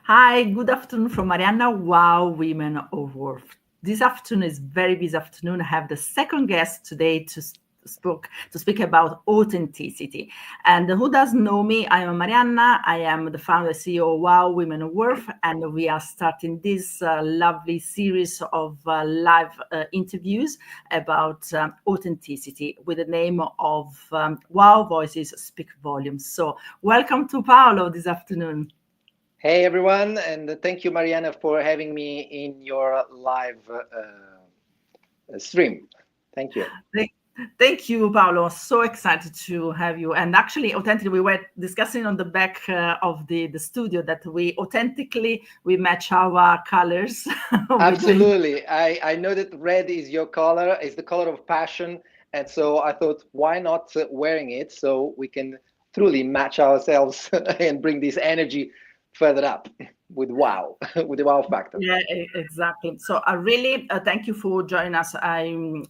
Hi, good afternoon from Mariana. Wow, women of worth. This afternoon is very busy afternoon. I have the second guest today to speak about authenticity. And who doesn't know me? I am Mariana. I am the founder CEO of Wow Women of Worth, and we are starting this lovely series of live interviews about authenticity with the name of Wow Voices Speak Volumes. So, welcome to Paolo this afternoon. Hey everyone, and thank you, Mariana, for having me in your live stream. Thank you. Thank you, Paolo. So excited to have you. And actually, authentically, we were discussing on the back of the studio that we match our colors. Absolutely. I know that red is your color, is the color of passion. And so I thought, why not wearing it so we can truly match ourselves and bring this energy further up with wow, with the wow factor. Yeah, exactly. So I really thank you for joining us. I'm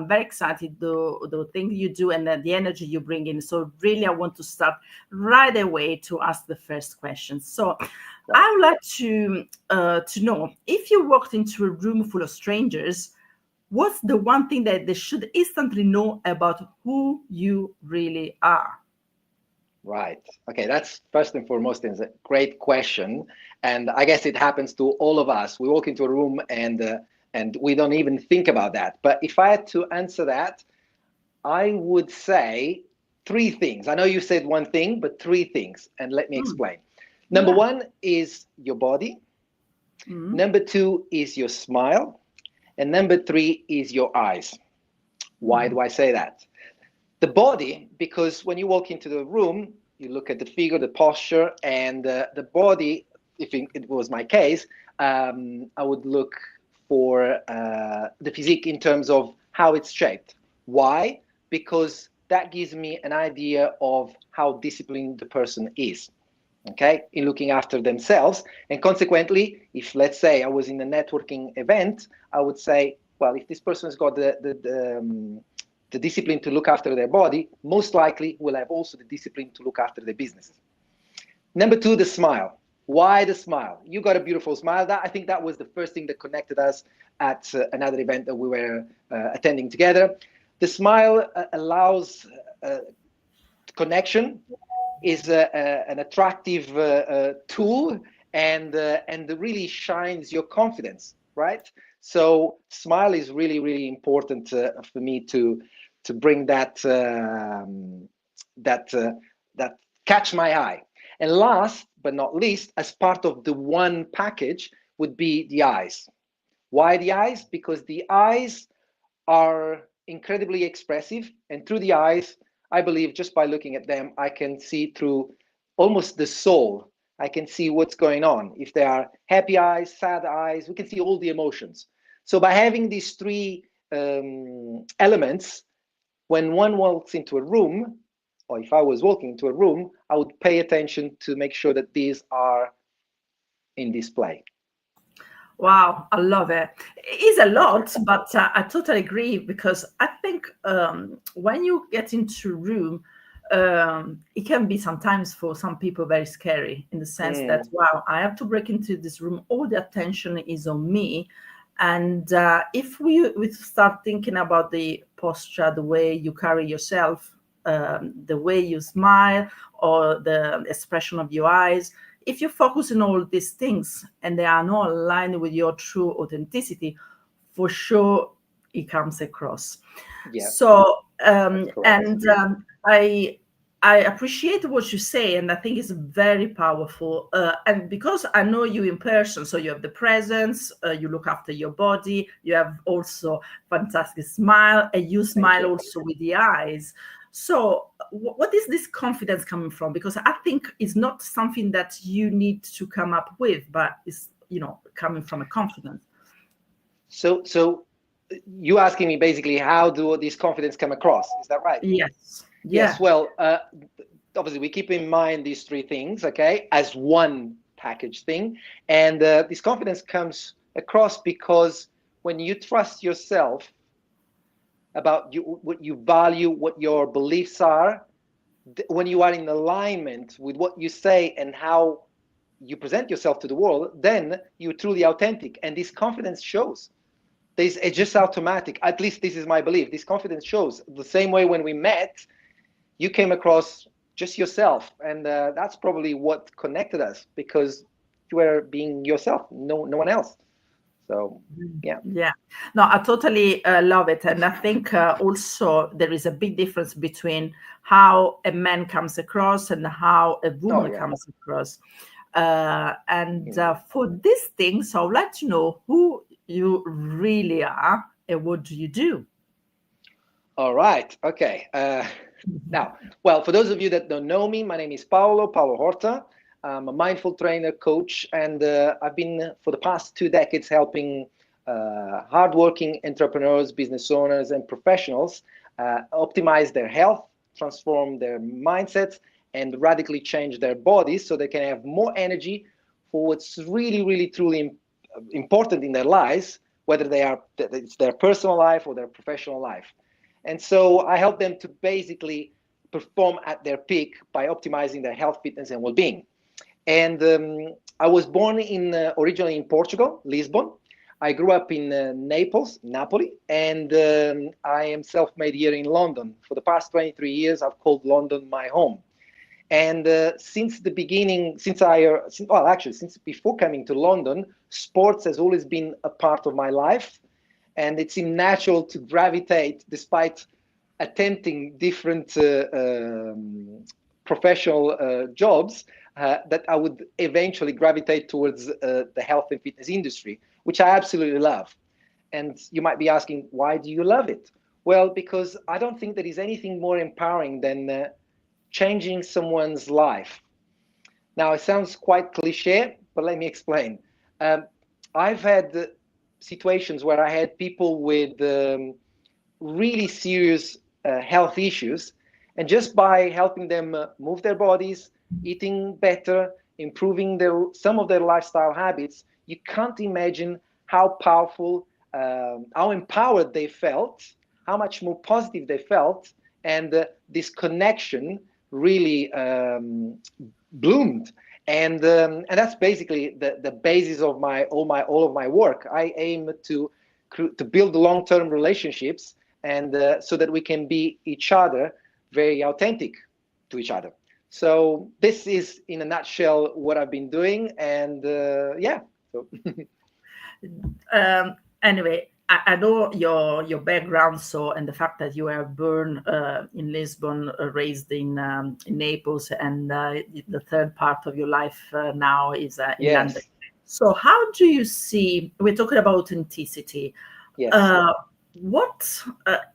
very excited the thing you do and the energy you bring in. So really, I want to start right away to ask the first question. So I would like to know if you walked into a room full of strangers, what's the one thing that they should instantly know about who you really are? Right. Okay, that's first and foremost is a great question, and I guess it happens to all of us. We walk into a room and we don't even think about that. But if I had to answer that, I would say three things. I know you said one thing, but three things, and let me Hmm, explain. Number yeah. one is your body. Mhm. Number two is your smile, and number three is your eyes. Why do Mhm. I say that? The body, because when you walk into the room, you look at the figure, the posture, and the body. If it was my case, I would look for the physique in terms of how it's shaped. Why? Because that gives me an idea of how disciplined the person is, okay, in looking after themselves. And consequently, if let's say I was in a networking event, I would say, well, if this person's got the discipline to look after their body, most likely will have also the discipline to look after their business. Number two, the smile. Why the smile? You got a beautiful smile. That I think that was the first thing that connected us at another event that we were attending together. The smile allows connection, is an attractive tool, and really shines your confidence, right? So smile is really really important for me to bring that that catch my eye. And last but not least, as part of the one package, would be the eyes. Why the eyes? Because the eyes are incredibly expressive, and through the eyes, I believe just by looking at them, I can see through almost the soul. I can see what's going on. If they are happy eyes, sad eyes, we can see all the emotions. So by having these three elements, when one walks into a room, or if I was walking into a room, I would pay attention to make sure that these are in display. Wow, I love it. It is a lot, but I totally agree because I think when you get into a room, it can be sometimes for some people very scary in the sense that, Mm, wow, I have to break into this room, all the attention is on me. And if we start thinking about the posture, the way you carry yourself, the way you smile, or the expression of your eyes, if you focus on all these things and they are not aligned with your true authenticity, for sure it comes across. yeah, So that's correct. and I appreciate what you say, and I think it's very powerful. And because I know you in person, so you have the presence, you look after your body, you have also fantastic smile, and you Thank smile you. also with the eyes. So, what is this confidence coming from? Because I think it's not something that you need to come up with, but it's coming from a confidence. So you asking me basically how do this confidence come across? Is that right? Yes, Yes. yeah. Well, obviously we keep in mind these three things, okay, as one package thing, and this confidence comes across because when you trust yourself about what you value, what your beliefs are, when you are in alignment with what you say and how you present yourself to the world, then you're truly authentic, and this confidence shows. It's just automatic. At least this is my belief. This confidence shows. The same way when we met, you came across just yourself, and that's probably what connected us, because you were being yourself, no one else. So yeah, no, I totally love it, and I think also there is a big difference between how a man comes across and how a woman comes across, and for these things I would like to know who you really are and what do you do. All right. Okay. Now, well, for those of you that don't know me, my name is Paulo Horta. I'm a mindful trainer, coach, and I've been for the past 2 decades helping hardworking entrepreneurs, business owners, and professionals optimize their health, transform their mindsets, and radically change their bodies so they can have more energy for what's really, really, truly important in their lives, whether it's their personal life or their professional life. And so I help them to basically perform at their peak by optimizing their health, fitness, and well-being. And I was born originally in Portugal, Lisbon. I grew up in Napoli, and I am self-made here in London. For the past 23 years, I've called London my home. And since before coming to London, sports has always been a part of my life. And it seemed natural to gravitate, despite attempting different professional jobs, that I would eventually gravitate towards the health and fitness industry, which I absolutely love. And you might be asking, why do you love it? Well, because I don't think there is anything more empowering than changing someone's life. Now, it sounds quite cliche, but let me explain. I've had situations where I had people with really serious health issues, and just by helping them move their bodies, eating better, improving some of their lifestyle habits, you can't imagine how powerful, how empowered they felt, how much more positive they felt, and this connection really bloomed. And that's basically the basis of all of my work. I aim to build long-term relationships, and so that we can be each other very authentic to each other. So this is, in a nutshell, what I've been doing, and So. Anyway, I know your background, and the fact that you were born in Lisbon, raised in Naples, and the third part of your life now is in London. So how do you see? We're talking about authenticity. Yes. What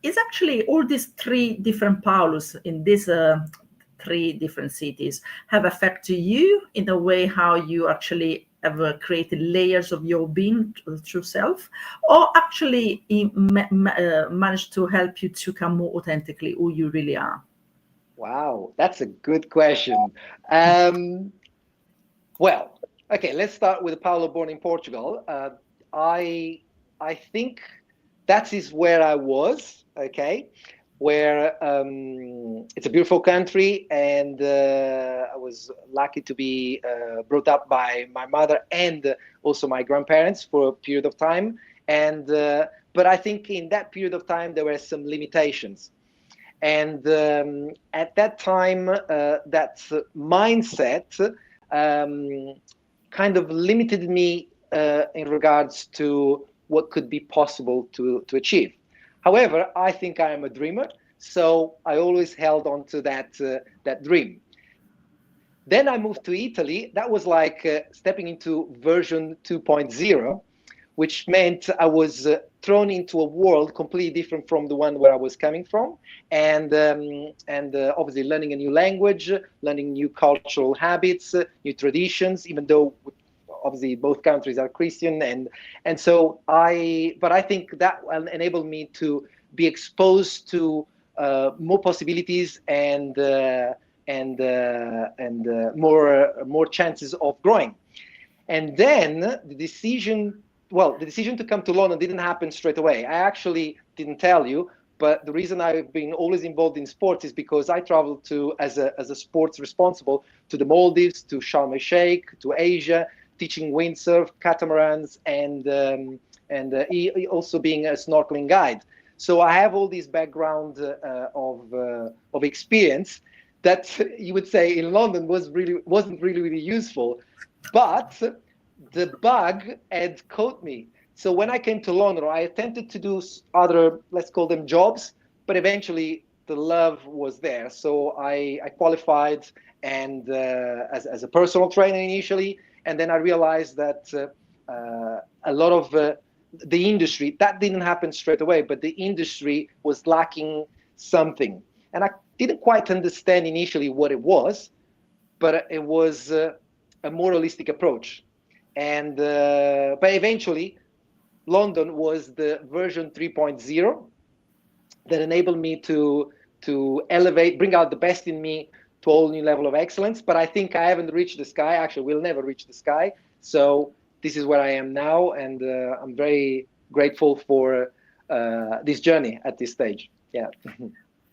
is actually all these 3 different Paulos in these 3 different cities have affected you in the way how you actually have created layers of your being, true self, or actually managed to help you to become more authentically who you really are? Wow, that's a good question. Well, okay, let's start with Paulo born in Portugal. I think that is where I was, okay, where it's a beautiful country, and I was lucky to be brought up by my mother and also my grandparents for a period of time. And but I think in that period of time there were some limitations, and at that time that mindset kind of limited me in regards to what could be possible to achieve. However, I think I am a dreamer, so I always held on to that dream. Then I moved to Italy. That was like stepping into version 2.0, which meant I was thrown into a world completely different from the one where I was coming from, and obviously learning a new language, learning new cultural habits, new traditions, even though obviously both countries are Christian, and so but I think that enabled me to be exposed to more possibilities and more chances of growing. And then the decision to come to London didn't happen straight away. I actually didn't tell you, But the reason I've been always involved in sports is because I traveled to, as a sports responsible, to the Maldives, to Sharm el Sheikh, to Asia, teaching windsurf, catamarans, and also being a snorkeling guide. So I have all this background of experience that you would say in London wasn't really useful, but the bug had caught me. So when I came to London, I attempted to do other, let's call them jobs, but eventually the love was there. So I qualified and as a personal trainer initially, and then I realized that a lot of the industry, that didn't happen straight away, but the industry was lacking something. And I didn't quite understand initially what it was, but it was a more holistic approach. And but eventually, London was the version 3.0 that enabled me to elevate, bring out the best in me to a whole new level of excellence. But I think I haven't reached the sky. Actually, we'll never reach the sky. So this is where I am now, and I'm very grateful for this journey at this stage. Yeah.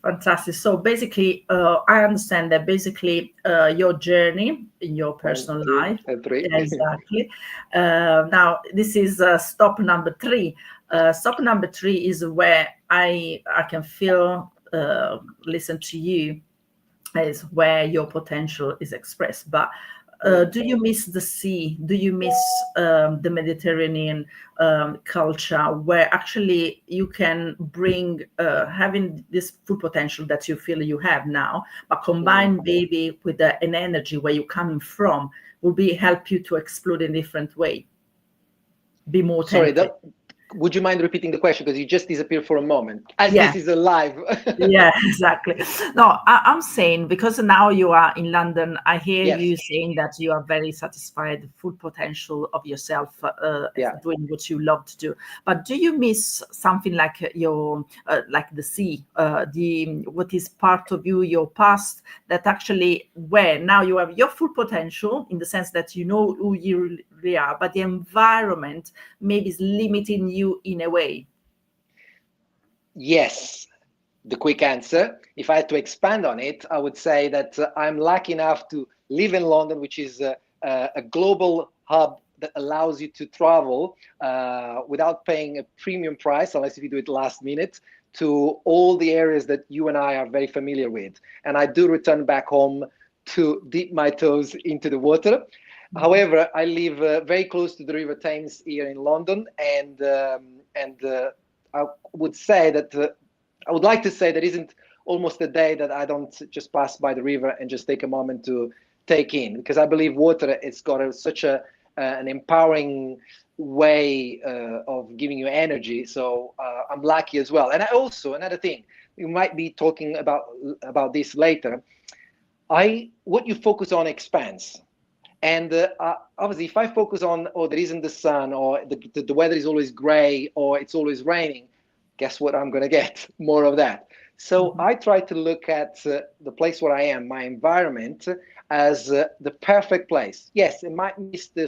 Fantastic. So basically, I understand that basically your journey in your personal life. Yeah, exactly. Now, this is stop number 3. Stop number 3 is where I can feel, listen to you, is where your potential is expressed. But do you miss the sea? Do you miss the Mediterranean culture, where actually you can bring having this full potential that you feel you have now, but combine maybe with an energy where you're coming from will be help you to explode in a different way, be more Sorry, authentic. would you mind repeating the question, because you just disappeared for a moment, as Yeah. this is a live. Yeah, exactly. No, I'm saying, because now you are in London, I hear Yes. you saying that you are very satisfied, full potential of yourself, Yeah. doing what you love to do. But do you miss something like your, like the sea, what is part of you, your past, that actually where now you have your full potential in the sense that you know who you really are, but the environment maybe is limiting you in a way? Yes, the quick answer. If I had to expand on it, I would say that I'm lucky enough to live in London, which is a global hub that allows you to travel without paying a premium price, unless if you do it last minute, to all the areas that you and I are very familiar with. And I do return back home to dip my toes into the water. However, I live very close to the River Thames here in London, and I would say that I would like to say there isn't almost a day that I don't just pass by the river and just take a moment to take in, because I believe water, it's got such an empowering way of giving you energy. So I'm lucky as well. And I also, another thing, we might be talking about this later. What you focus on expands. And obviously, if I focus on, oh, there isn't the sun, or the weather is always gray, or it's always raining, guess what I'm going to get? More of that. So I try to look at the place where I am, my environment, as the perfect place. Yes, it might miss the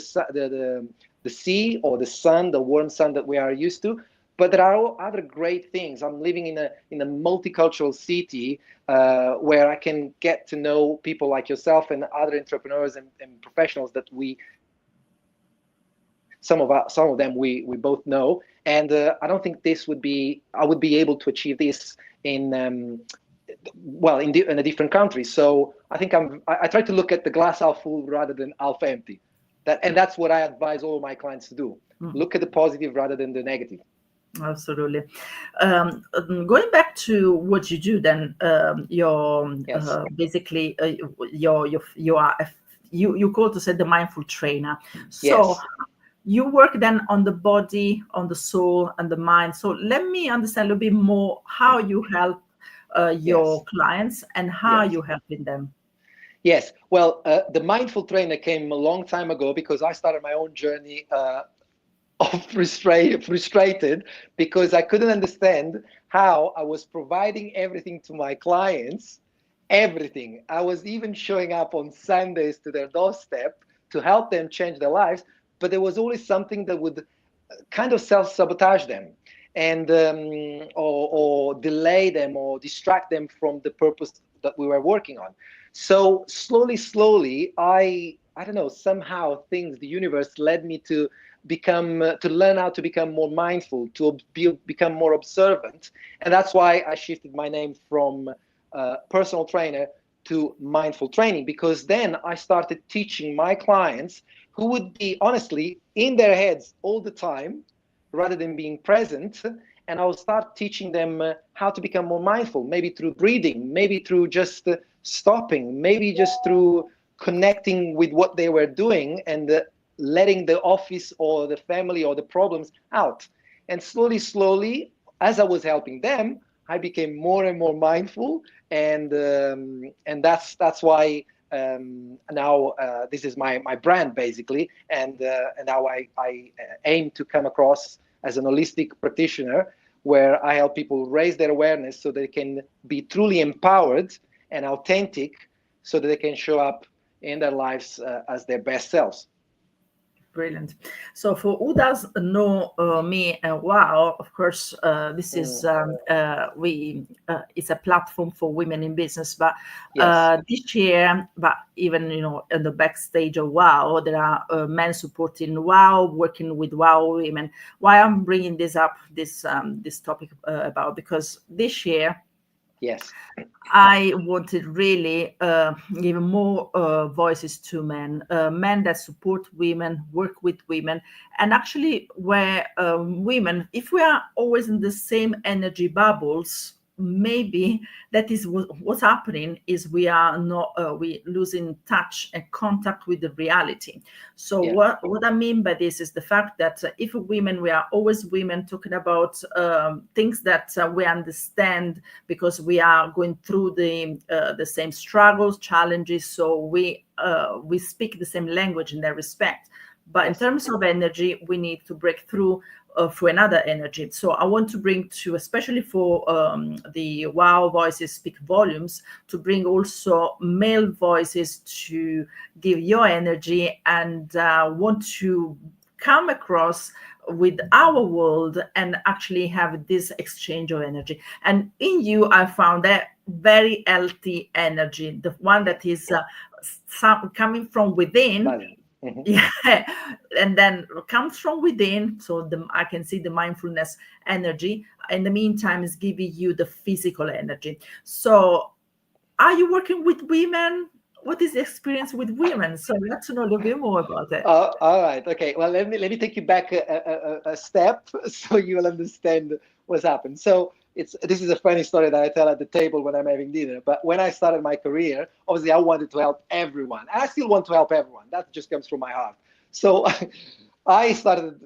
sea or the sun, the warm sun that we are used to, but there are other great things. I'm living in a multicultural city where I can get to know people like yourself and other entrepreneurs and professionals that some of them we both know. And I don't think I would be able to achieve this in a different country. So I think I try to look at the glass half full rather than half empty. And that's what I advise all my clients to do. Look at the positive rather than the negative. Absolutely. Going back to what you do, then you're Yes. basically you call to say the mindful trainer. So Yes. you work then on the body, on the soul, and the mind. So let me understand a little bit more how you help your clients and how you're helping them. Yes. Well, the mindful trainer came a long time ago because I started my own journey frustrated because I couldn't understand how I was providing everything to my clients, everything. I was even showing up on Sundays to their doorstep to help them change their lives, but there was always something that would kind of self-sabotage them. and or delay them or distract them from the purpose that we were working on. So slowly, I don't know, somehow the universe led me to to learn how to become more mindful, to become more observant, and that's why I shifted my name from personal trainer to mindful training, because then I started teaching my clients who would be honestly in their heads all the time rather than being present. And I'll start teaching them how to become more mindful, maybe through breathing, maybe through just stopping, maybe just through connecting with what they were doing and letting the office or the family or the problems out. And slowly, as I was helping them, I became more and more mindful, and that's why now this is my brand basically, and now I aim to come across as an holistic practitioner, where I help people raise their awareness so they can be truly empowered and authentic, so that they can show up in their lives as their best selves. Brilliant. So for who does know me and Wow, of course, this is it's a platform for women in business. But Yes. this year, but even in the backstage of Wow, there are men supporting Wow, working with Wow women. Why I'm bringing this up, this topic about, because this year, Yes. I wanted really give more voices to men, men that support women, work with women, and actually where women, if we are always in the same energy bubbles, maybe that is what's happening is we are not we losing touch and contact with the reality. So what I mean by this is the fact that if women, we are always women talking about things that we understand, because we are going through the same struggles, challenges, so we speak the same language in that respect. But in terms of energy, we need to break through for another energy. So I want to bring to, especially for the Wow Voices Speak Volumes, to bring also male voices to give your energy, and want to come across with our world and actually have this exchange of energy. And in you, I found that very healthy energy, the one that is coming from within. Mm-hmm. Yeah, and then comes from within. So I can see the mindfulness energy. In the meantime, is giving you the physical energy. So, are you working with women? What is the experience with women? So, let's know a little bit more about it. All right. Okay. Well, let me take you back a step so you will understand what's happened. So this is a funny story that I tell at the table when I'm having dinner. But when I started my career, obviously I wanted to help everyone, and I still want to help everyone. That just comes from my heart. So I started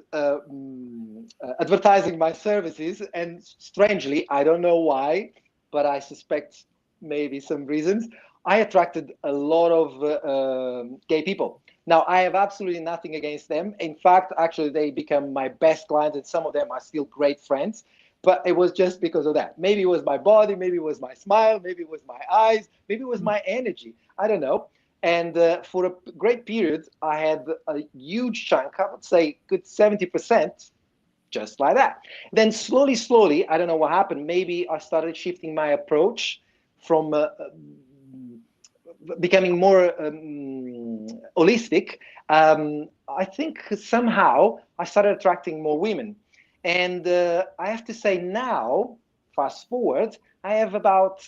advertising my services, and strangely, I don't know why, but I suspect maybe some reasons, I attracted a lot of gay people. Now, I have absolutely nothing against them. In fact, actually, they become my best clients, and some of them are still great friends. But it was just because of that. Maybe it was my body, maybe it was my smile, maybe it was my eyes, maybe it was my energy. I don't know. And for a great period, I had a huge chunk, I would say good 70%, just like that. Then slowly, I don't know what happened. Maybe I started shifting my approach from becoming more holistic. I think somehow I started attracting more women. And I have to say now, fast forward, I have about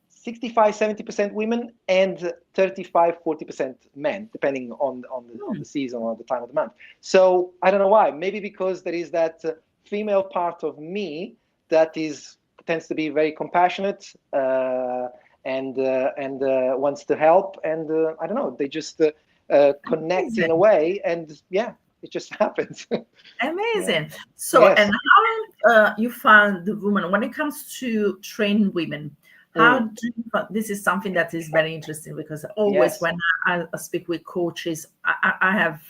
65, 70% women and 35, 40% men, depending on the season or the time of the month. So I don't know why. Maybe because there is that female part of me that tends to be very compassionate and wants to help. And I don't know, they just connect in a way. And yeah, it just happens. Amazing. Yeah. So, Yes. and how you found the woman when it comes to train women? How do you this is something that is very interesting, because always when I speak with coaches, I have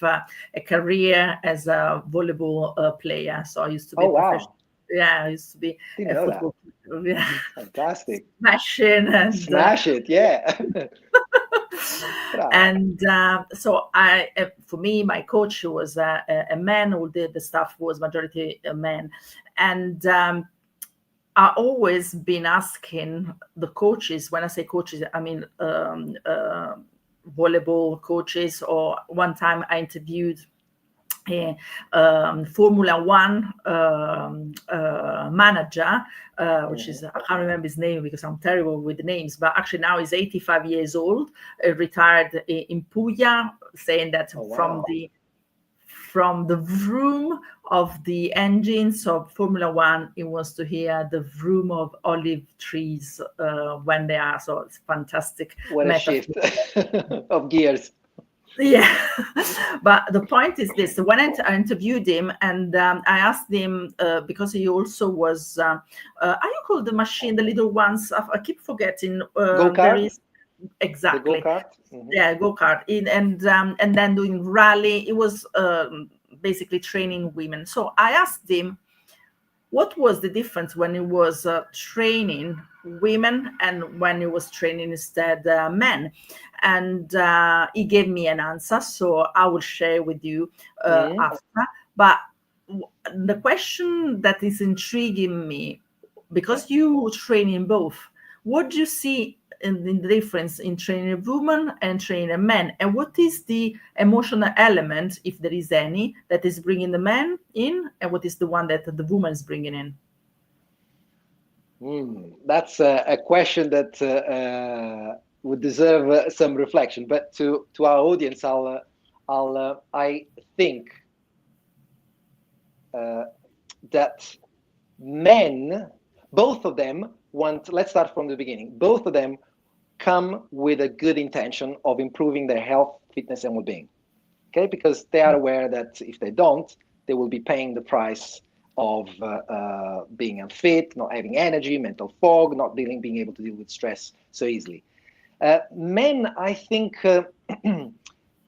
a career as a volleyball player. So I used to be a professional. Yeah, I used to be Didn't a know football. that. Yeah. Fantastic. Smashing and Smash it, yeah. And so for me, my coach was a man. Who did the stuff was majority a man, and I always been asking the coaches. When I say coaches, I mean volleyball coaches. Or one time I interviewed a Formula One manager, which is, I can't remember his name because I'm terrible with the names, but actually now he's 85 years old, retired in Puglia, saying that from the vroom of the engines of Formula One, he wants to hear the vroom of olive trees when they are. So it's fantastic. What a shift of gears. Yeah, but the point is this: when I interviewed him, and I asked him because he also was, how you call the machine, the little ones? I keep forgetting. Go-kart? There is exactly the go-kart. Mm-hmm. Yeah, go-kart, and then doing rally. It was basically training women. So I asked him, what was the difference when he was training women and when he was training instead men? And he gave me an answer, so I will share with you after. But the question that is intriguing me, because you train in both, what do you see in the difference in training a woman and training a man? And what is the emotional element, if there is any, that is bringing the man in, and what is the one that the woman is bringing in? That's a question that would deserve some reflection. But to our audience, I think that men, both of them want. Let's start from the beginning. Both of them come with a good intention of improving their health, fitness, and well-being. Okay, because they are aware that if they don't, they will be paying the price of being unfit, not having energy, mental fog, not being able to deal with stress so easily. Men, I think,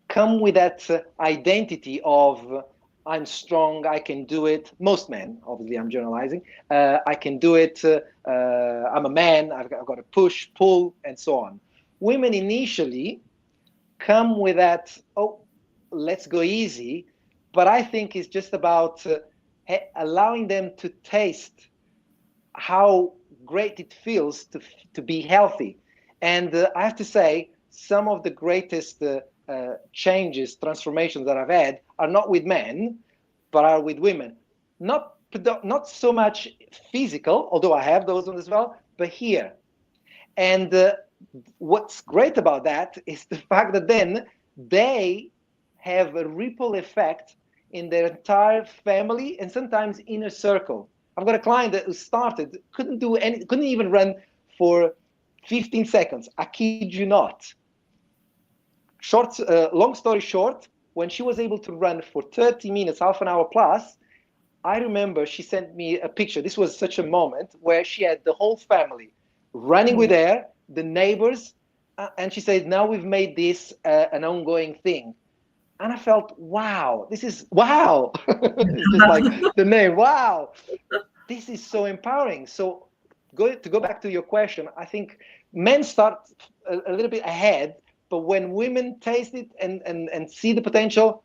come with that identity of I'm strong, I can do it. Most men, obviously, I'm generalizing. I can do it. I'm a man. I've got to push, pull, and so on. Women initially come with that, oh, let's go easy. But I think it's just about allowing them to taste how great it feels to be healthy. And I have to say, some of the greatest changes, transformations that I've had are not with men, but are with women. Not so much physical, although I have those ones as well, but here. And what's great about that is the fact that then they have a ripple effect in their entire family and sometimes inner circle. I've got a client that started, couldn't even run for 15 seconds. I kid you not. Long story short, when she was able to run for 30 minutes, half an hour plus, I remember she sent me a picture. This was such a moment where she had the whole family running with her, the neighbors, and she said, now we've made this an ongoing thing. And I felt, wow, this is, wow. It's just like the name, wow. This is so empowering. So to go back to your question, I think men start a little bit ahead, but when women taste it and see the potential,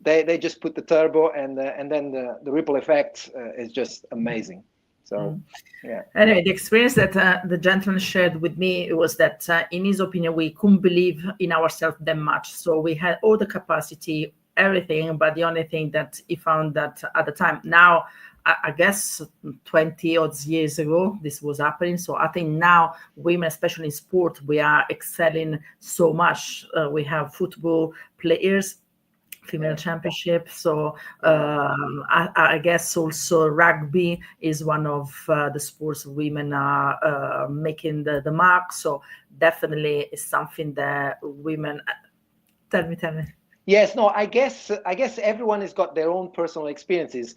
they just put the turbo, and then the ripple effect is just amazing. So, yeah. Anyway, the experience that the gentleman shared with me was that, in his opinion, we couldn't believe in ourselves that much. So we had all the capacity, everything, but the only thing that he found that at the time, now, I guess 20 odd years ago, this was happening. So I think now women, especially in sport, we are excelling so much. We have football players, female championship. So I guess also rugby is one of the sports women are making the mark. So definitely it's something that women. Tell me. Yes, no, I guess everyone has got their own personal experiences.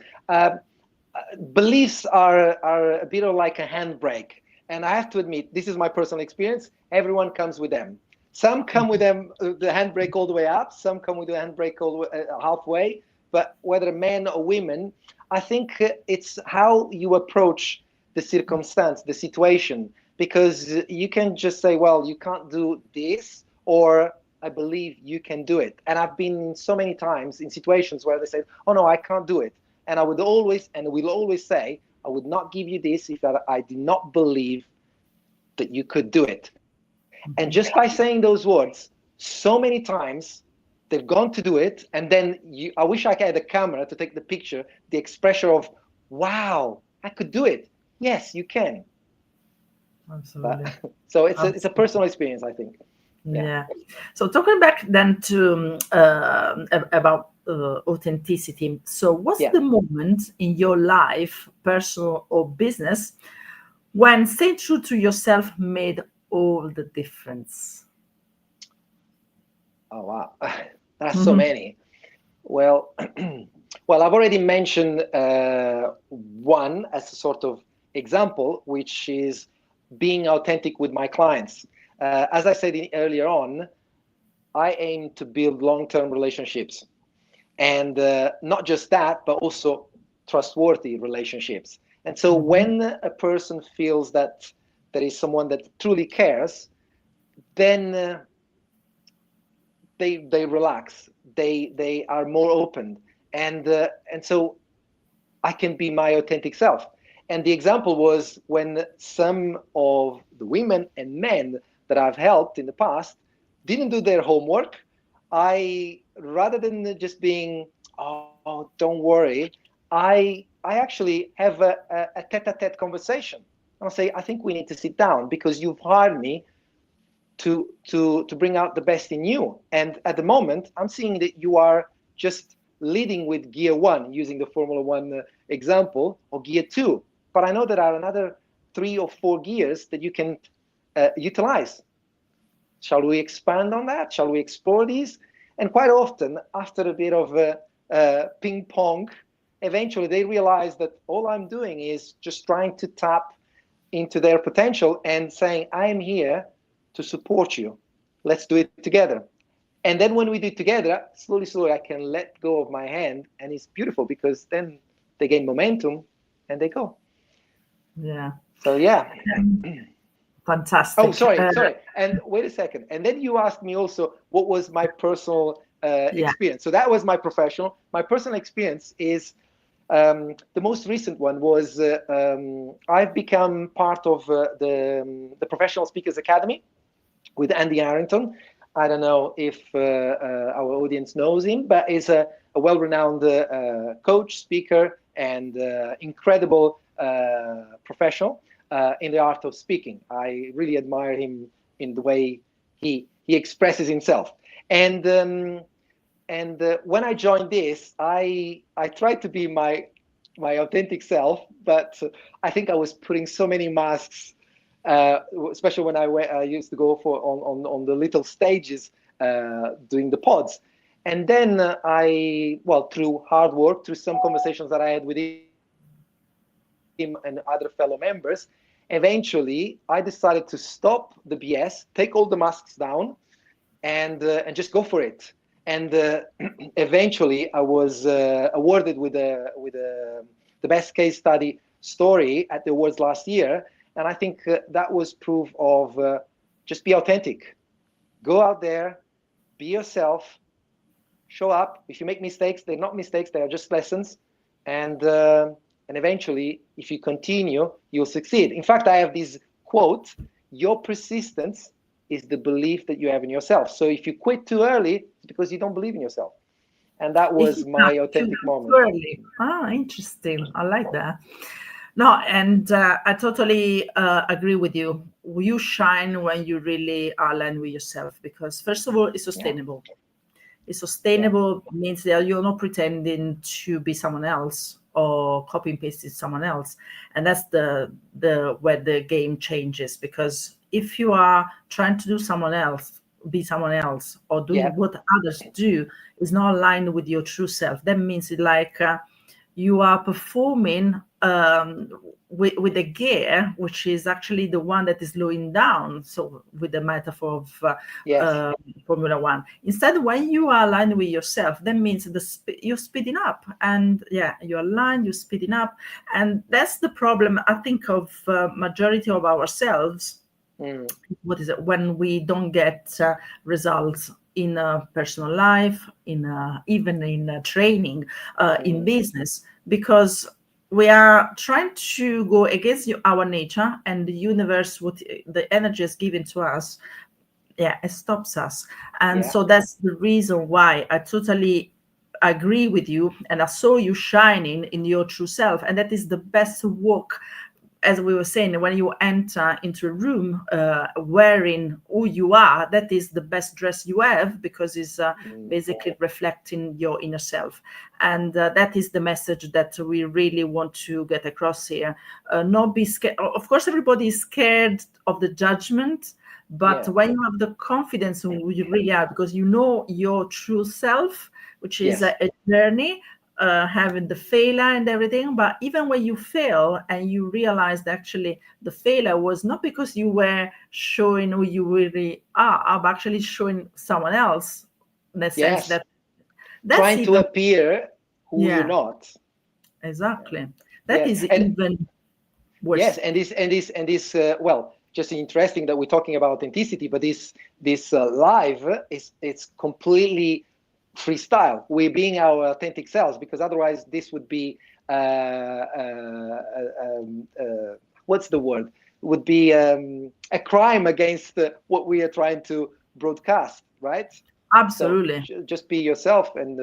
Beliefs are a bit of like a handbrake, and I have to admit, this is my personal experience. Everyone comes with them. Some come with them, the handbrake all the way up. Some come with the handbrake all the way, halfway. But whether men or women, I think it's how you approach the circumstance, the situation. Because you can just say, well, you can't do this, or I believe you can do it. And I've been so many times in situations where they say, oh no, I can't do it. And I would always, and will always say, I would not give you this if I did not believe that you could do it. And just by saying those words so many times, they've gone to do it. And then I wish I had a camera to take the picture, the expression of, wow, I could do it. Yes, you can. Absolutely. So it's a personal experience, I think. Yeah. So talking back then to about authenticity. So what's the moment in your life, personal or business, when staying true to yourself made all the difference? Oh, wow. That's so many. Well, well, I've already mentioned one as a sort of example, which is being authentic with my clients. As I said earlier on, I aim to build long-term relationships, and not just that, but also trustworthy relationships. And so when a person feels that there is someone that truly cares, then they relax, they are more open, and so I can be my authentic self. And the example was when some of the women and men that I've helped in the past didn't do their homework. Rather than just being, oh, don't worry, I actually have a tete-a-tete conversation. I'll say, I think we need to sit down because you've hired me to bring out the best in you. And at the moment, I'm seeing that you are just leading with gear 1, using the Formula 1 example, or gear 2. But I know there are another 3 or 4 gears that you can utilize. Shall we expand on that? Shall we explore these? And quite often, after a bit of ping pong, eventually they realize that all I'm doing is just trying to tap into their potential and saying, I am here to support you. Let's do it together. And then when we do it together, slowly, I can let go of my hand, and it's beautiful because then they gain momentum and they go. Yeah. So yeah. Fantastic. Oh, sorry. And wait a second. And then you asked me also what was my personal experience. So that was my professional. My personal experience is the most recent one was I've become part of the Professional Speakers Academy with Andy Harrington. I don't know if our audience knows him, but he's a well-renowned coach, speaker, and incredible professional in the art of speaking. I really admire him in the way he expresses himself. And when I joined this, I tried to be my authentic self, but I think I was putting so many masks. Especially when I used to go on the little stages doing the pods. And then through hard work, through some conversations that I had with him and other fellow members, eventually I decided to stop the BS, take all the masks down, and just go for it. And eventually I was awarded with the best case study story at the awards last year. And I think that was proof of just be authentic. Go out there, be yourself, show up. If you make mistakes, they're not mistakes, they are just lessons. And eventually, if you continue, you'll succeed. In fact, I have this quote, your persistence is the belief that you have in yourself. So if you quit too early, it's because you don't believe in yourself. And that was my authentic moment. Early. Ah, interesting. I like that. No, and I totally agree with you. You shine when you really align with yourself because, first of all, it's sustainable. Yeah. It's sustainable means that you're not pretending to be someone else or copy and pasting someone else, and that's the where the game changes. Because if you are trying to do someone else, be someone else, or do what others do, is not aligned with your true self. That means you are performing with a gear, which is actually the one that is slowing down. So with the metaphor of Formula 1. Instead, when you are aligned with yourself, that means you're speeding up. And you're aligned, you're speeding up. And that's the problem, I think, of majority of ourselves. What is it? When we don't get results in personal life, in even in training, in business, because we are trying to go against our nature and the universe, what the energy is given to us, yeah, it stops us. And Yeah. so that's the reason why I totally agree with you, and I saw you shining in your true self, and that is the best work. As we were saying, when you enter into a room wearing who you are, that is the best dress you have, because it's basically reflecting your inner self. And that is the message that we really want to get across here. Not be scared. Of course, everybody is scared of the judgment, but Yeah. when you have the confidence in who you really are, because you know your true self, which is Yes. a journey, having the failure and everything. But even when you fail and you realize that actually the failure was not because you were showing who you really are, but actually showing someone else, in the sense Yes. that that's Trying to even, appear who you're yeah, not. exactly. That Yes. is And even yes, worse. and this well, just interesting that we're talking about authenticity, but this live is it's completely freestyle. We're being our authentic selves, because otherwise this would be what's the word? Would be a crime against what we are trying to broadcast, right? So Absolutely. just be yourself And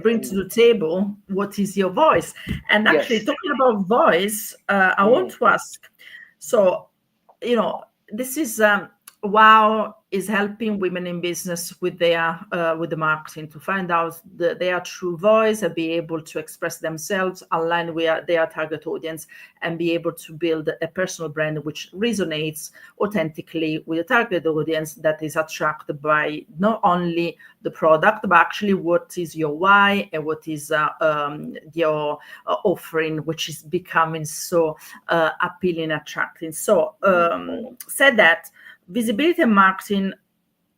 bring to and the table what is your voice. And actually, yes. talking about voice, I want to ask, so, this is wow is helping women in business with the marketing, to find out their true voice and be able to express themselves, align with their target audience, and be able to build a personal brand which resonates authentically with the target audience, that is attracted by not only the product, but actually what is your why and what is your offering, which is becoming so appealing, attractive. So said that visibility and marketing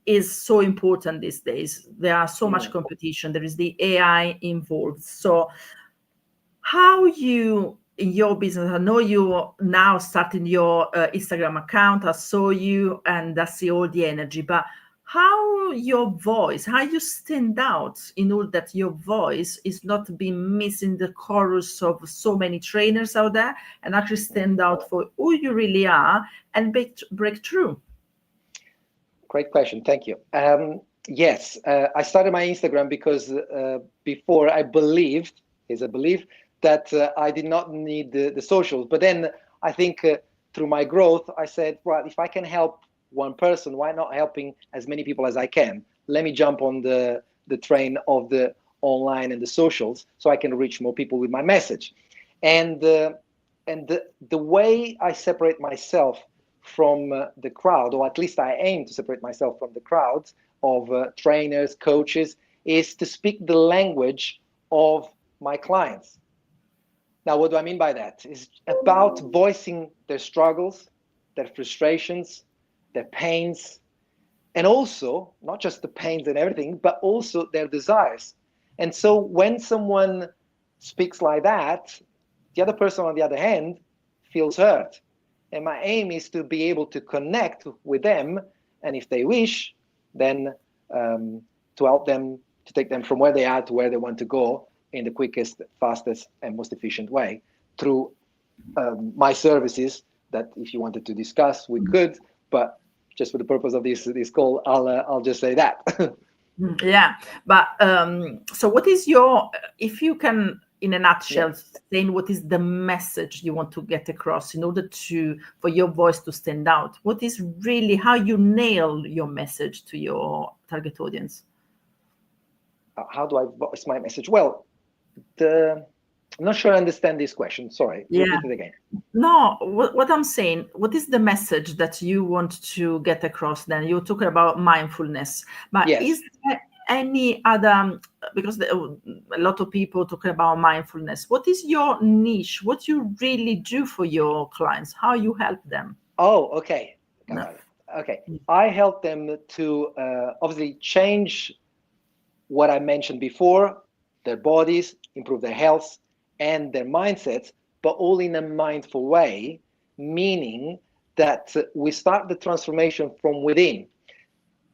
is so important these days. There are so much competition. There is the AI involved. So how you in your business, I know you now starting your Instagram account, I saw you and I see all the energy, but how your voice, how you stand out in order that your voice is not being missing the chorus of so many trainers out there, and actually stand out for who you really are and break through. Great question. Thank you. Yes, I started my Instagram because before I believed, is a belief, that I did not need the socials. But then I think through my growth, I said, well, if I can help one person, why not helping as many people as I can? Let me jump on the train of the online and the socials so I can reach more people with my message. And the way I separate myself from the crowd, or at least I aim to separate myself from the crowd of trainers, coaches, is to speak the language of my clients. Now, what do I mean by that? It's about voicing their struggles, their frustrations, their pains, and also not just the pains and everything, but also their desires. And so when someone speaks like that, the other person, on the other hand, feels hurt. And my aim is to be able to connect with them, and if they wish, then to help them, to take them from where they are to where they want to go in the quickest, fastest, and most efficient way through my services. That if you wanted to discuss, we could, but just for the purpose of this call, I'll just say that. Yeah, but so what is your, if you can, in a Yeah. nutshell, saying what is the message you want to get across in order to for your voice to stand out? What is really how you nail your message to your target audience? How do I voice my message? Well, I'm not sure I understand this question. Sorry, Yeah. repeat it again. No, what I'm saying, what is the message that you want to get across then? You're talking about mindfulness, but Yes. is there any other, because a lot of people talking about mindfulness, what is your niche? What you really do for your clients? How you help them? Oh, okay. No. Got it. Okay. I help them to obviously change what I mentioned before, their bodies, improve their health and their mindsets, but all in a mindful way, meaning that we start the transformation from within.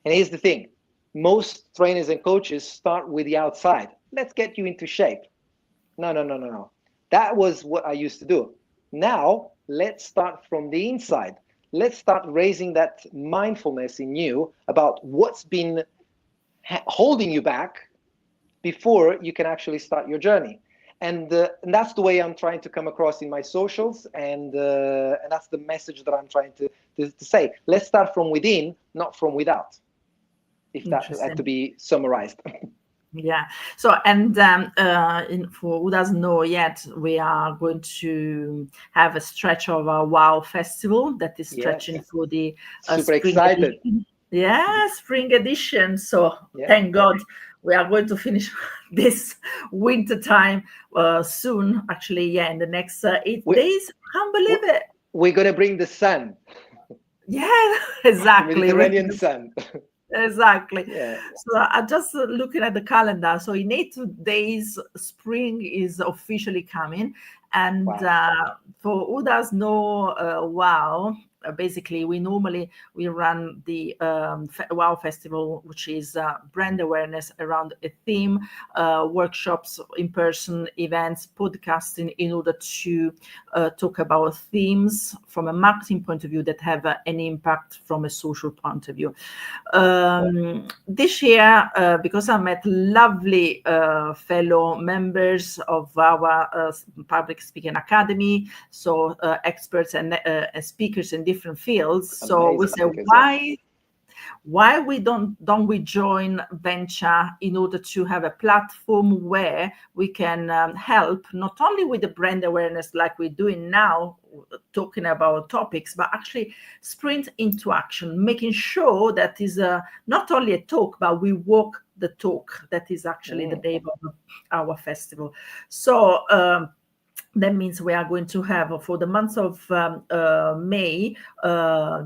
And here's the thing. Most trainers and coaches start with the outside. Let's get you into shape. No. That was what I used to do. Now, let's start from the inside. Let's start raising that mindfulness in you about what's been holding you back before you can actually start your journey. And that's the way I'm trying to come across in my socials, and that's the message that I'm trying to say. Let's start from within, not from without, if that had to be summarized. Yeah. So, and for who doesn't know yet, we are going to have a stretch of our WOW Festival that is stretching for the super excited. Edition. Yeah, spring edition. So thank God we are going to finish this winter time soon. Actually, in the next 8 days. Can't believe it. We're going to bring the sun. Yeah, exactly. Mediterranean sun. Exactly. Yeah. So I'm just looking at the calendar. So in 8 days, spring is officially coming. And for who does know WOW, basically we run the WOW Festival, which is brand awareness around a theme, workshops, in-person events, podcasting, in order to talk about themes from a marketing point of view that have an impact from a social point of view. This year, because I met lovely fellow members of our Public Speaking Academy, so experts and speakers in different fields. So we said, why don't we join Venture in order to have a platform where we can help not only with the brand awareness like we're doing now, talking about topics, but actually sprint into action, making sure that is not only a talk, but we walk the talk. That is actually the name of our festival. So that means we are going to have for the month of May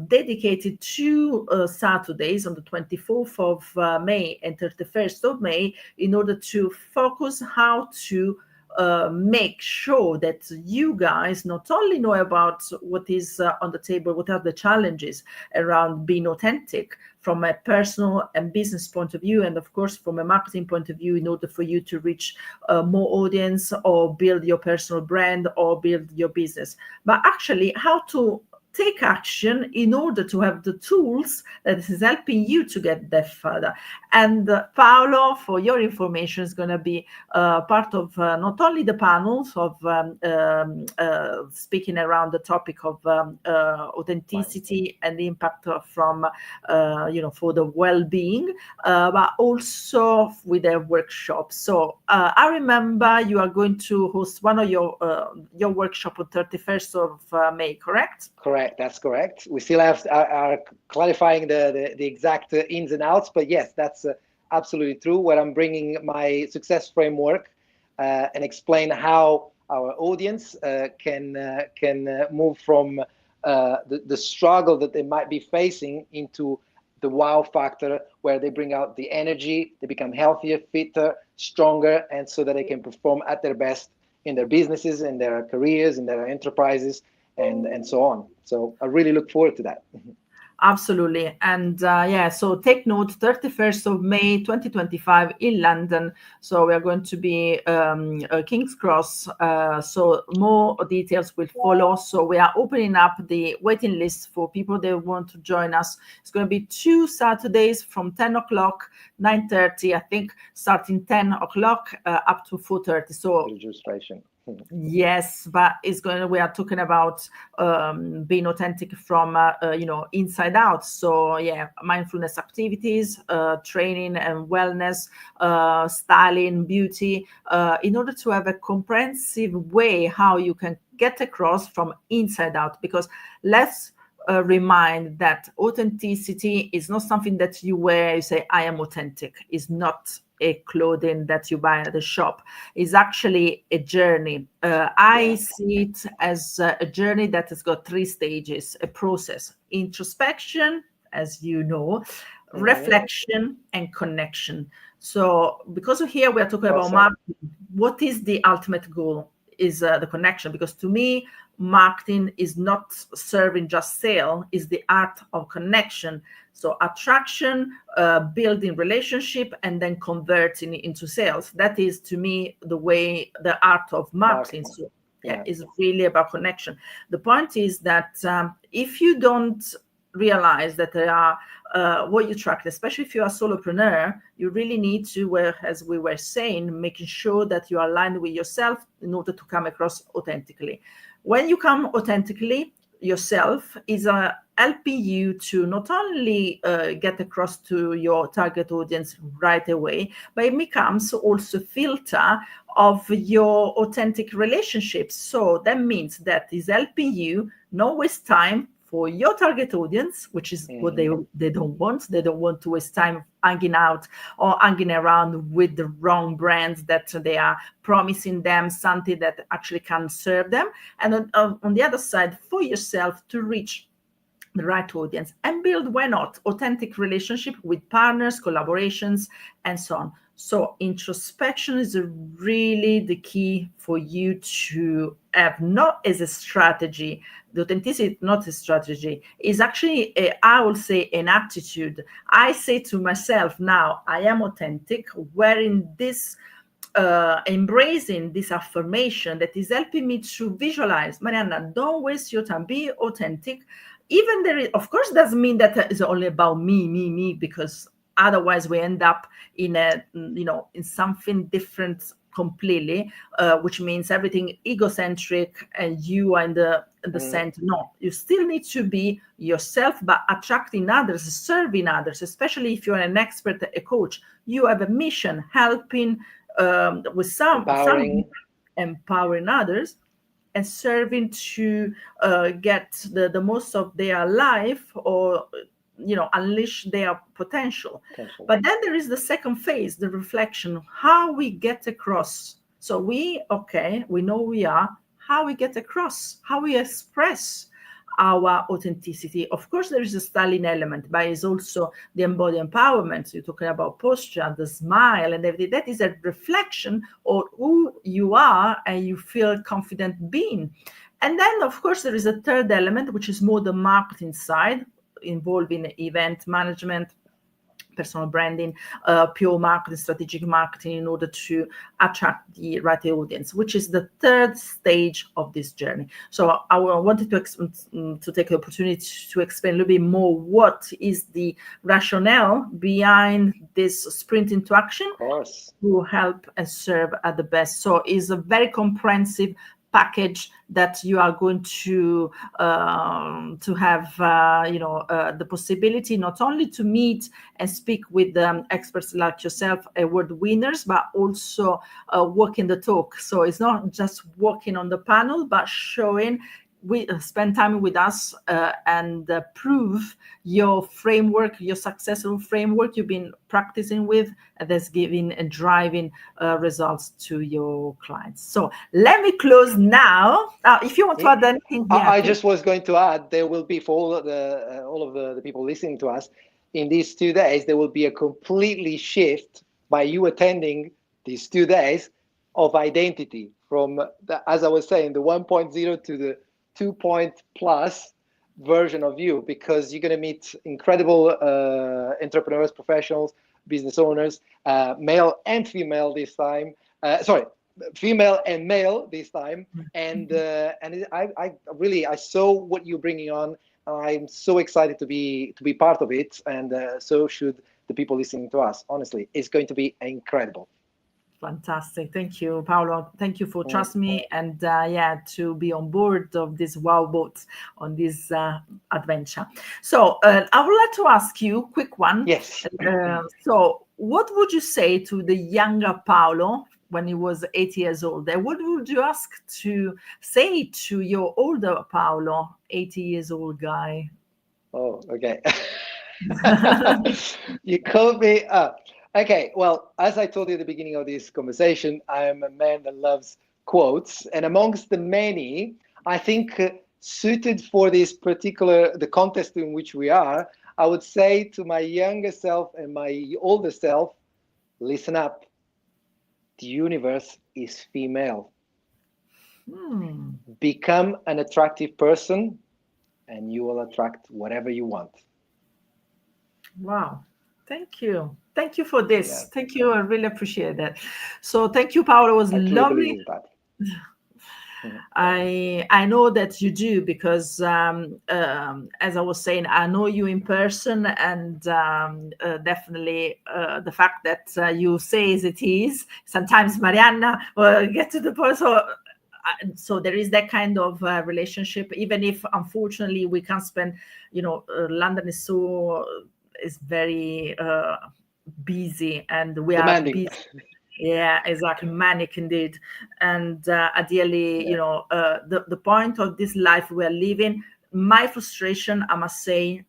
dedicated 2 Saturdays on the 24th of May and 31st of May in order to focus how to make sure that you guys not only know about what is on the table, what are the challenges around being authentic from a personal and business point of view, and of course from a marketing point of view, in order for you to reach more audience or build your personal brand or build your business, but actually how to take action in order to have the tools that is helping you to get that further. And Paolo, for your information, is going to be part of not only the panels of speaking around the topic of authenticity and the impact from, for the well-being, but also with their workshops. So I remember you are going to host one of your workshop on 31st of May, correct? Correct, that's correct. We still are clarifying the exact ins and outs, but yes, that's absolutely true. Where I'm bringing my success framework and explain how our audience can move from the struggle that they might be facing into the wow factor, where they bring out the energy, they become healthier, fitter, stronger, and so that they can perform at their best in their businesses, in their careers, in their enterprises, and so on. So I really look forward to that. Absolutely. And so take note, 31st of May 2025 in London. So we are going to be King's Cross. So more details will follow. So we are opening up the waiting list for people that want to join us. It's going to be 2 Saturdays from 10 o'clock, 9:30, I think, starting 10 o'clock up to 4:30. So registration. Yes, but we are talking about being authentic from inside out. So mindfulness activities, training and wellness, styling, beauty, in order to have a comprehensive way how you can get across from inside out. Because let's remind that authenticity is not something that you wear, you say, I am authentic. It's not a clothing that you buy at the shop. Is actually a journey. I see it as a journey that has got 3 stages, a process: introspection, as you know, reflection, and connection. So because here we are talking about marketing, what is the ultimate goal? is the connection, because to me, marketing is not serving just sale, is the art of connection. So attraction, building relationship, and then converting into sales. That is, to me, the way, the art of marketing. So yeah, is really about connection. The point is that if you don't realize that there are what you track, especially if you're a solopreneur, you really need to, as we were saying, making sure that you are aligned with yourself in order to come across authentically. When you come authentically, yourself is helping you to not only get across to your target audience right away, but it becomes also filter of your authentic relationships. So that means that is helping you not waste time for your target audience, which is what they don't want. They don't want to waste time hanging out or hanging around with the wrong brands that they are promising them something that actually can serve them. And on the other side, for yourself to reach the right audience and build, why not, authentic relationship with partners, collaborations, and so on. So introspection is really the key for you to have, not as a strategy. The authenticity, not a strategy, is actually, I will say, an attitude. I say to myself now, I am authentic, wearing this, embracing this affirmation that is helping me to visualize, Marianna, don't waste your time, be authentic. Even there is, of course, doesn't mean that it's only about me, because otherwise we end up in in something different completely, which means everything egocentric and you are in the center. No, you still need to be yourself, but attracting others, serving others, especially if you're an expert, a coach. You have a mission, helping with empowering others and serving to get the most of their life, or unleash their potential. But then there is the second phase, the reflection, how we get across. So we know we are, how we get across, how we express our authenticity. Of course, there is a styling element, but it's also the embodied empowerment. You're talking about posture, the smile, and everything. That is a reflection of who you are and you feel confident being. And then, of course, there is a third element, which is more the marketing side, involving event management, personal branding, pure marketing, strategic marketing, in order to attract the right audience, which is the third stage of this journey. So I wanted to take the opportunity to explain a little bit more what is the rationale behind this sprint into action to help and serve at the best. So it's a very comprehensive package that you are going to have the possibility not only to meet and speak with experts like yourself, award winners, but also walking the talk. So it's not just walking on the panel, but showing, spend time with us and prove your framework, your successful framework you've been practicing with, that's giving and driving results to your clients. So let me close now. If you want to add anything here, I just was going to add, there will be, for all of the people listening to us, in these 2 days, there will be a completely shift by you attending these 2 days of identity, from as I was saying, the 1.0 to the 2+ version of you, because you're going to meet incredible entrepreneurs, professionals, business owners, male and female this time. Female and male this time. And I saw what you're bringing on. I'm so excited to be part of it, and so should the people listening to us. Honestly, it's going to be incredible. Fantastic. Thank you, Paulo. Thank you for trusting me and to be on board of this wow boat on this adventure. So I would like to ask you a quick one. Yes. So what would you say to the younger Paulo when he was 8 years old? And what would you ask to say to your older Paulo, 80 years old guy? Oh, okay. You called me up. Okay, well, as I told you at the beginning of this conversation, I am a man that loves quotes. And amongst the many, I think suited for this the context in which we are, I would say to my younger self and my older self, listen up. The universe is female. Become an attractive person, and you will attract whatever you want. Wow. Thank you. Thank you for this. Yeah. Thank you. I really appreciate that. So thank you, Paolo. It was I truly lovely. believe that. I know that you do, because as I was saying, I know you in person, and definitely the fact that you say as it is. Sometimes Marianna will get to the point. So there is that kind of relationship, even if unfortunately we can't spend, London is very busy, and we are Demanding. busy. Yeah, exactly. Manic indeed. And ideally, the point of this life we are living, my frustration, I must say,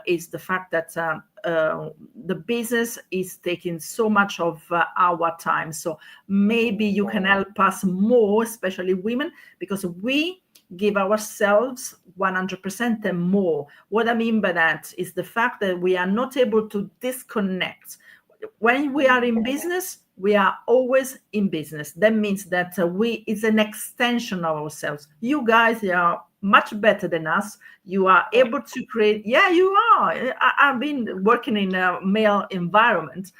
is the fact that the business is taking so much of our time. So maybe you can help us more, especially women, because we give ourselves 100% and more. What I mean by that is the fact that we are not able to disconnect. When we are in business, we are always in business. That means that it's an extension of ourselves. You guys are much better than us. You are able to create. Yeah, you are. I've been working in a male environment.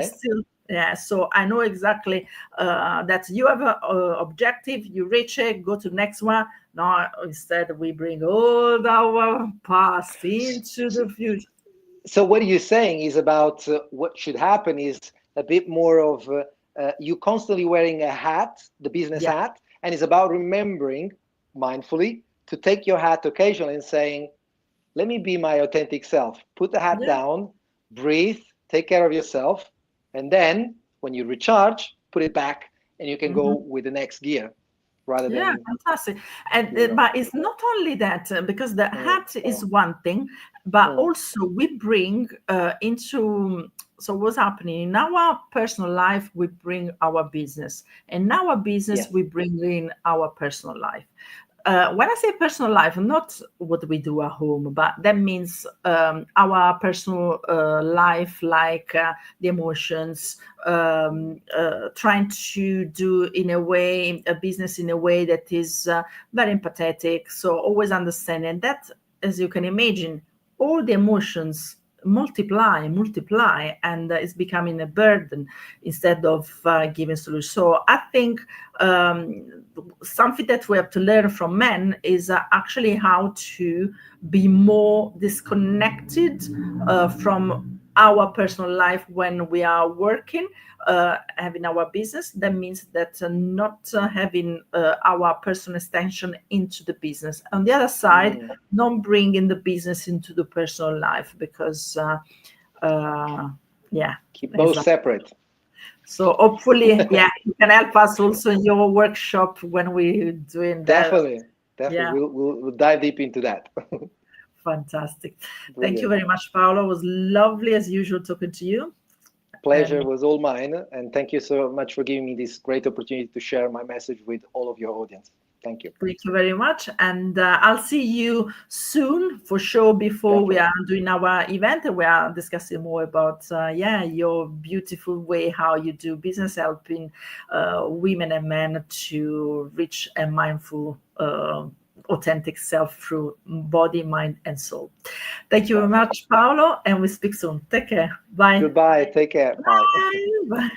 Still, yeah. So I know exactly that you have an objective. You reach it, go to the next one. Now, instead, we bring all our past into the future. So what you're saying is about what should happen is a bit more of you constantly wearing a hat, the business hat, and it's about remembering mindfully to take your hat occasionally and saying, let me be my authentic self. Put the hat down, breathe, take care of yourself, and then when you recharge, put it back, and you can go with the next gear. Fantastic. And but it's not only that, because the hat is one thing, but also we bring into. So what's happening in our personal life, we bring our business, and our business we bring in our personal life. When I say personal life, not what we do at home, but that means our personal life, like the emotions, trying to do a business in a way that is very empathetic. So always understanding that, as you can imagine, all the emotions multiply, and it's becoming a burden instead of giving solutions. So I think something that we have to learn from men is actually how to be more disconnected from our personal life when we are working, having our business. That means that not having our personal extension into the business. On the other side, not bringing the business into the personal life, because keep both separate. So hopefully, you can help us also in your workshop when we're doing that. Definitely. We'll dive deep into that. Fantastic. Brilliant. Thank you very much, Paolo. It was lovely as usual talking to you. Pleasure was all mine, and thank you so much for giving me this great opportunity to share my message with all of your audience. Thank you. Thank you very much, and I'll see you soon for sure. Before we are doing our event, we are discussing more about your beautiful way how you do business, helping women and men to reach a mindful, authentic self through body, mind, and soul. Thank you very much, Paolo, and we speak soon. Take care. Bye. Goodbye. Take care. Bye. Bye.